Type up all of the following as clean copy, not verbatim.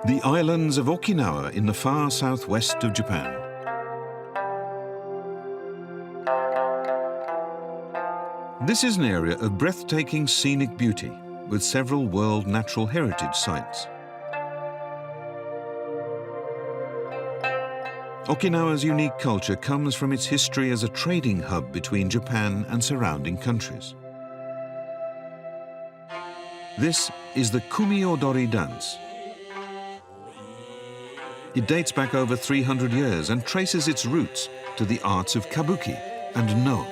The islands of Okinawa in the far southwest of Japan. This is an area of breathtaking scenic beauty with several World Natural Heritage sites. Okinawa's unique culture comes from its history as a trading hub between Japan and surrounding countries. This is the kumiodori dance. It dates back over 300 years and traces its roots to the arts of kabuki and no.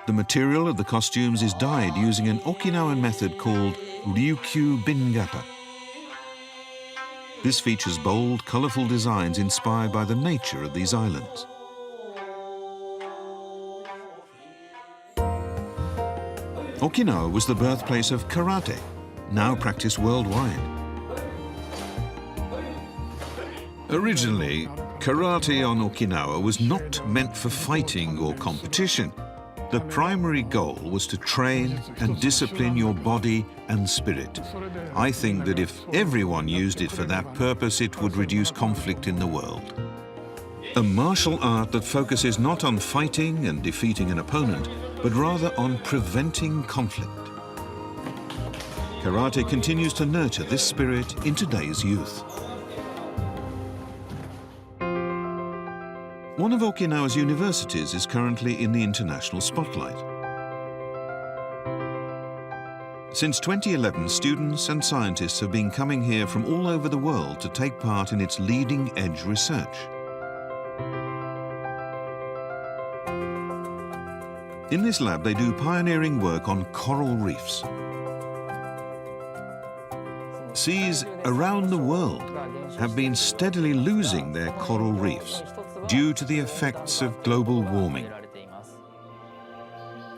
The material of the costumes is dyed using an Okinawan method called ryukyu bingata. This features bold, colourful designs inspired by the nature of these islands. Okinawa was the birthplace of karate, now practiced worldwide. Originally, karate on Okinawa was not meant for fighting or competition. The primary goal was to train and discipline your body and spirit. I think that if everyone used it for that purpose, it would reduce conflict in the world. A martial art that focuses not on fighting and defeating an opponent, but rather on preventing conflict. Karate continues to nurture this spirit in today's youth. One of Okinawa's universities is currently in the international spotlight. Since 2011, students and scientists have been coming here from all over the world to take part in its leading-edge research. In this lab, they do pioneering work on coral reefs. Seas around the world have been steadily losing their coral reefs due to the effects of global warming.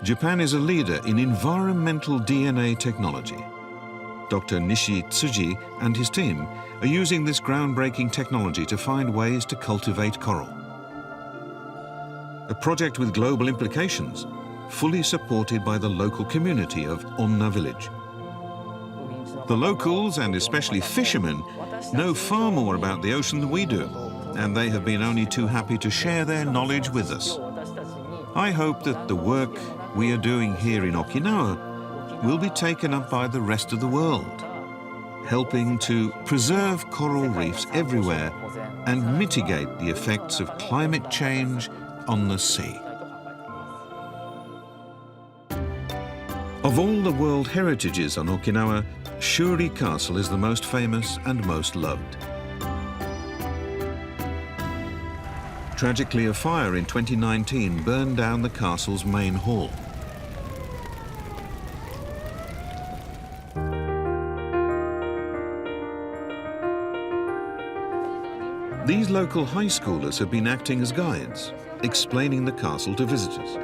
Japan is a leader in environmental DNA technology. Dr. Nishi Tsuji and his team are using this groundbreaking technology to find ways to cultivate coral. A project with global implications, fully supported by the local community of Onna village. The locals, and especially fishermen, know far more about the ocean than we do, and they have been only too happy to share their knowledge with us. I hope that the work we are doing here in Okinawa will be taken up by the rest of the world, helping to preserve coral reefs everywhere and mitigate the effects of climate change on the sea. Of all the World Heritages on Okinawa, Shuri Castle is the most famous and most loved. Tragically, a fire in 2019 burned down the castle's main hall. These local high schoolers have been acting as guides, explaining the castle to visitors.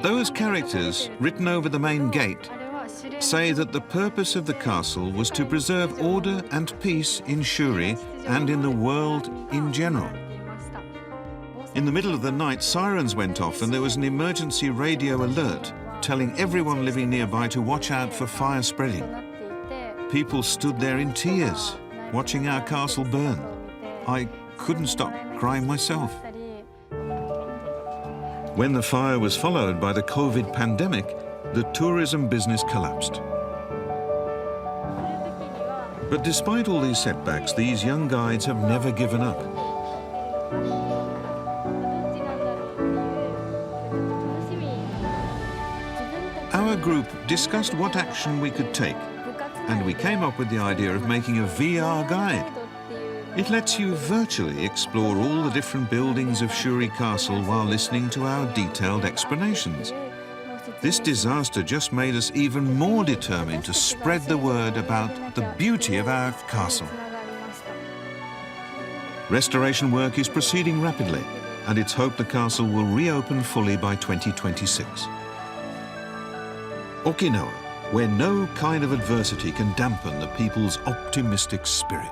Those characters written over the main gate say that the purpose of the castle was to preserve order and peace in Shuri and in the world in general. In the middle of the night, sirens went off and there was an emergency radio alert telling everyone living nearby to watch out for fire spreading. People stood there in tears, watching our castle burn. I couldn't stop crying myself. When the fire was followed by the COVID pandemic, the tourism business collapsed. But despite all these setbacks, these young guides have never given up. Our group discussed what action we could take, and we came up with the idea of making a VR guide. It lets you virtually explore all the different buildings of Shuri Castle while listening to our detailed explanations. This disaster just made us even more determined to spread the word about the beauty of our castle. Restoration work is proceeding rapidly, and it's hoped the castle will reopen fully by 2026. Okinawa, where no kind of adversity can dampen the people's optimistic spirit.